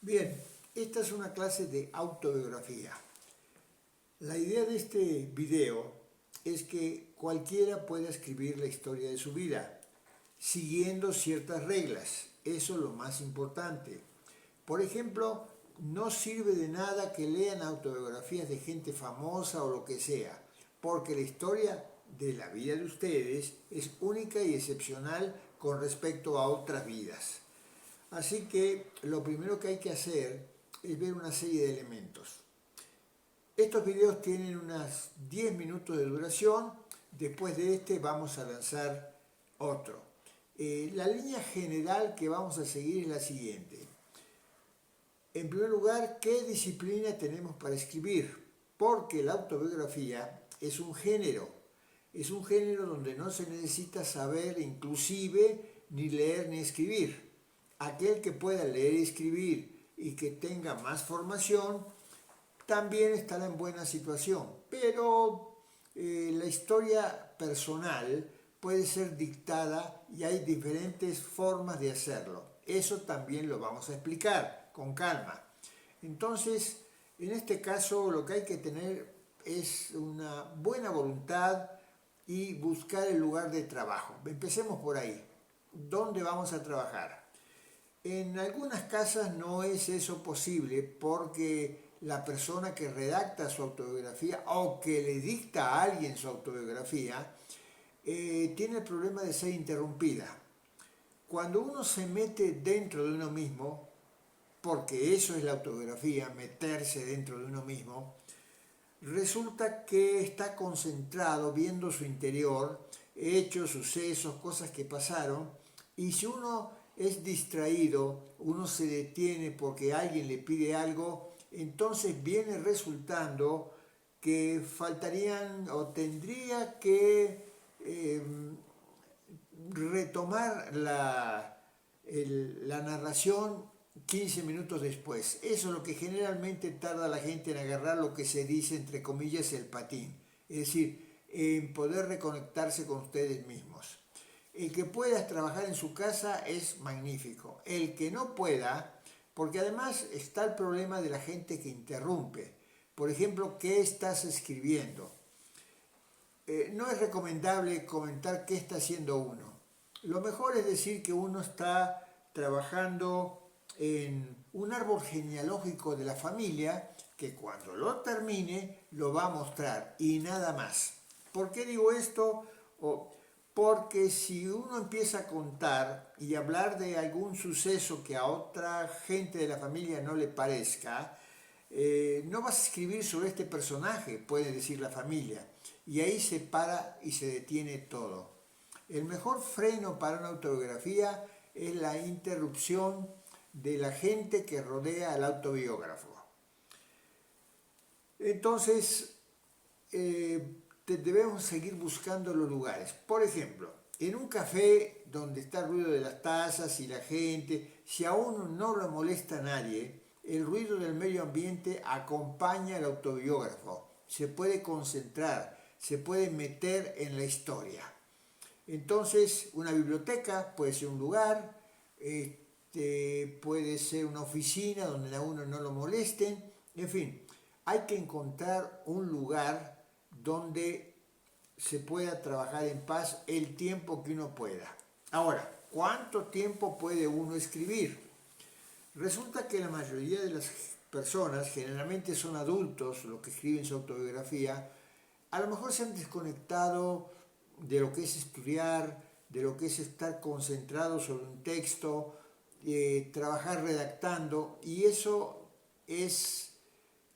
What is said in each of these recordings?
Bien, esta es una clase de autobiografía. La idea de este video es que cualquiera pueda escribir la historia de su vida, siguiendo ciertas reglas. Eso es lo más importante. Por ejemplo, no sirve de nada que lean autobiografías de gente famosa o lo que sea, porque la historia de la vida de ustedes es única y excepcional con respecto a otras vidas. Así que lo primero que hay que hacer es ver una serie de elementos. Estos videos tienen unos 10 minutos de duración. Después de este vamos a lanzar otro. La línea general que vamos a seguir es la siguiente. En primer lugar, ¿qué disciplina tenemos para escribir? Porque la autobiografía es un género. Es un género donde no se necesita saber inclusive ni leer ni escribir. Aquel que pueda leer y escribir y que tenga más formación también estará en buena situación, pero la historia personal puede ser dictada y hay diferentes formas de hacerlo. Eso también lo vamos a explicar con calma. Entonces, en este caso lo que hay que tener es una buena voluntad y buscar el lugar de trabajo. Empecemos por ahí. ¿Dónde vamos a trabajar? En algunas casas no es eso posible porque la persona que redacta su autobiografía o que le dicta a alguien su autobiografía tiene el problema de ser interrumpida. Cuando uno se mete dentro de uno mismo, porque eso es la autobiografía, meterse dentro de uno mismo, resulta que está concentrado viendo su interior, hechos, sucesos, cosas que pasaron, y si uno es distraído, uno se detiene porque alguien le pide algo, entonces viene resultando que faltarían o tendría que retomar la narración 15 minutos después. Eso es lo que generalmente tarda la gente en agarrar lo que se dice, entre comillas, el patín. Es decir, en poder reconectarse con ustedes mismos. El que pueda trabajar en su casa es magnífico. El que no pueda, porque además está el problema de la gente que interrumpe. Por ejemplo, ¿qué estás escribiendo? No es recomendable comentar qué está haciendo uno. Lo mejor es decir que uno está trabajando en un árbol genealógico de la familia que cuando lo termine lo va a mostrar y nada más. ¿Por qué digo esto? Porque si uno empieza a contar y hablar de algún suceso que a otra gente de la familia no le parezca, no vas a escribir sobre este personaje, puede decir la familia, y ahí se para y se detiene todo. El mejor freno para una autobiografía es la interrupción de la gente que rodea al autobiógrafo. Entonces, debemos seguir buscando los lugares. Por ejemplo, en un café donde está el ruido de las tazas y la gente, si a uno no lo molesta a nadie, el ruido del medio ambiente acompaña al autobiógrafo. Se puede concentrar, se puede meter en la historia. Entonces, una biblioteca puede ser un lugar, puede ser una oficina donde a uno no lo molesten, en fin, hay que encontrar un lugar donde se pueda trabajar en paz el tiempo que uno pueda. Ahora, ¿cuánto tiempo puede uno escribir? Resulta que la mayoría de las personas, generalmente son adultos los que escriben su autobiografía, a lo mejor se han desconectado de lo que es estudiar, de lo que es estar concentrado sobre un texto, trabajar redactando, y eso es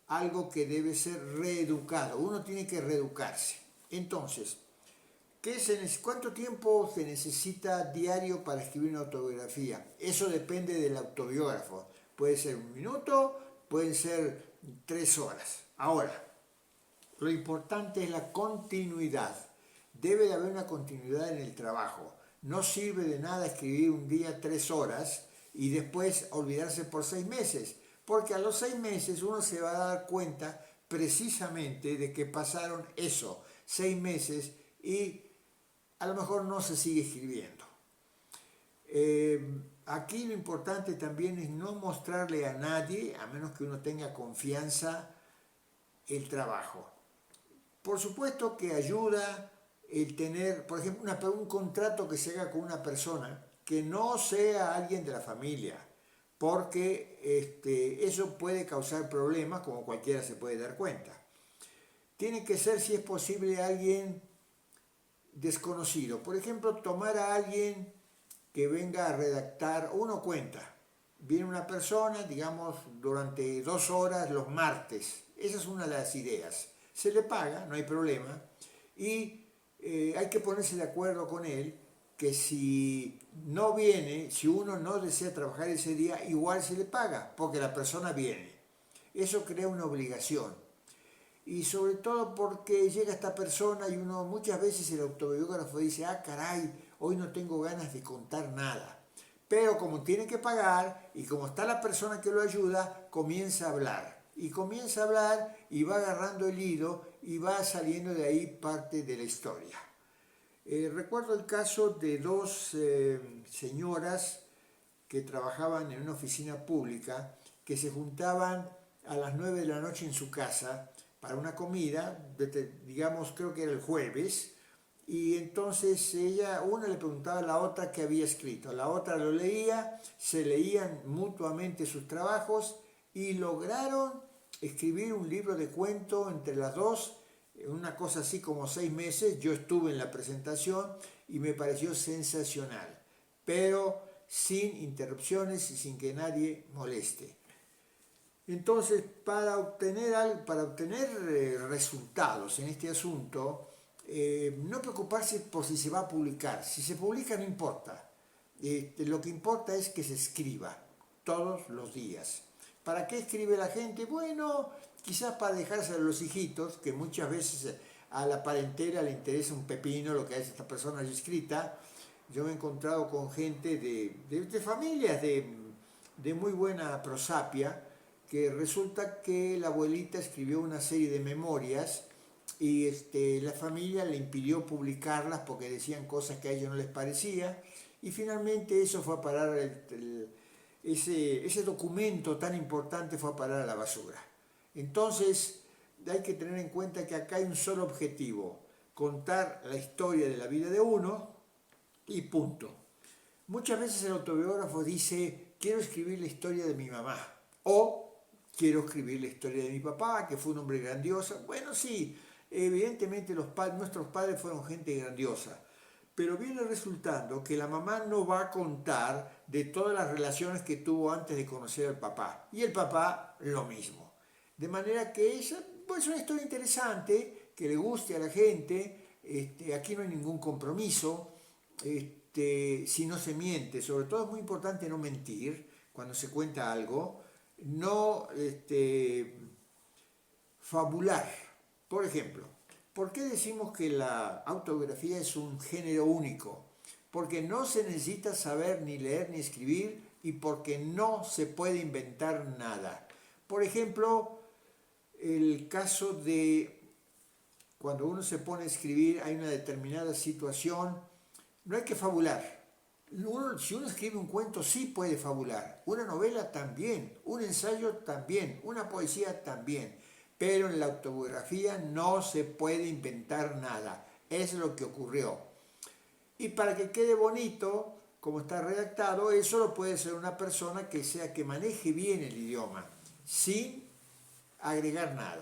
algo que debe ser reeducado. Uno tiene que reeducarse. Entonces, ¿cuánto tiempo se necesita diario para escribir una autobiografía? Eso depende del autobiógrafo. Puede ser 1 minuto, pueden ser 3 horas. Ahora, lo importante es la continuidad. Debe de haber una continuidad en el trabajo. No sirve de nada escribir un día 3 horas y después olvidarse por 6 meses, porque a los 6 meses uno se va a dar cuenta precisamente de que pasaron 6 meses y a lo mejor no se sigue escribiendo. Aquí lo importante también es no mostrarle a nadie, a menos que uno tenga confianza, el trabajo. Por supuesto que ayuda el tener, por ejemplo, un contrato que se haga con una persona que no sea alguien de la familia, porque eso puede causar problemas, como cualquiera se puede dar cuenta. Tiene que ser, si es posible, alguien desconocido. Por ejemplo, tomar a alguien que venga a redactar, uno cuenta, viene una persona, digamos, durante 2 horas los martes, esa es una de las ideas, se le paga, no hay problema, y hay que ponerse de acuerdo con él que si no viene, si uno no desea trabajar ese día, igual se le paga, porque la persona viene. Eso crea una obligación. Y sobre todo porque llega esta persona y uno muchas veces el autobiógrafo dice, ah, caray, hoy no tengo ganas de contar nada. Pero como tiene que pagar y como está la persona que lo ayuda, comienza a hablar. Y comienza a hablar y va agarrando el hilo y va saliendo de ahí parte de la historia. Recuerdo el caso de 2 señoras que trabajaban en una oficina pública que se juntaban a las 9 de la noche en su casa para una comida, digamos, creo que era el jueves, y entonces una le preguntaba a la otra qué había escrito, la otra lo leía, se leían mutuamente sus trabajos y lograron escribir un libro de cuento entre las dos, una cosa así como 6 meses. Yo estuve en la presentación y me pareció sensacional, pero sin interrupciones y sin que nadie moleste. Entonces, para obtener resultados en este asunto, no preocuparse por si se va a publicar. Si se publica no importa. Lo que importa es que se escriba todos los días. ¿Para qué escribe la gente? Bueno, quizás para dejarse a los hijitos, que muchas veces a la parentela le interesa un pepino lo que hace esta persona escrita. Yo me he encontrado con gente de familias de muy buena prosapia, que resulta que la abuelita escribió una serie de memorias y la familia le impidió publicarlas porque decían cosas que a ellos no les parecía, y finalmente eso fue a parar, ese documento tan importante fue a parar a la basura. Entonces hay que tener en cuenta que acá hay un solo objetivo: contar la historia de la vida de uno y punto. Muchas veces el autobiógrafo dice, quiero escribir la historia de mi mamá, o quiero escribir la historia de mi papá, que fue un hombre grandioso. Bueno, sí, evidentemente nuestros padres fueron gente grandiosa, pero viene resultando que la mamá no va a contar de todas las relaciones que tuvo antes de conocer al papá, y el papá lo mismo. De manera que esa pues, es una historia interesante, que le guste a la gente. Aquí no hay ningún compromiso, si no se miente. Sobre todo es muy importante no mentir cuando se cuenta algo, no fabular. Por ejemplo, ¿por qué decimos que la autobiografía es un género único? Porque no se necesita saber ni leer ni escribir, y porque no se puede inventar nada. Por ejemplo, el caso de cuando uno se pone a escribir, hay una determinada situación, no hay que fabular. Si uno escribe un cuento, sí puede fabular, una novela también, un ensayo también, una poesía también, pero en la autobiografía no se puede inventar nada. Es lo que ocurrió. Y para que quede bonito, como está redactado, eso lo puede ser una persona que maneje bien el idioma, sin agregar nada.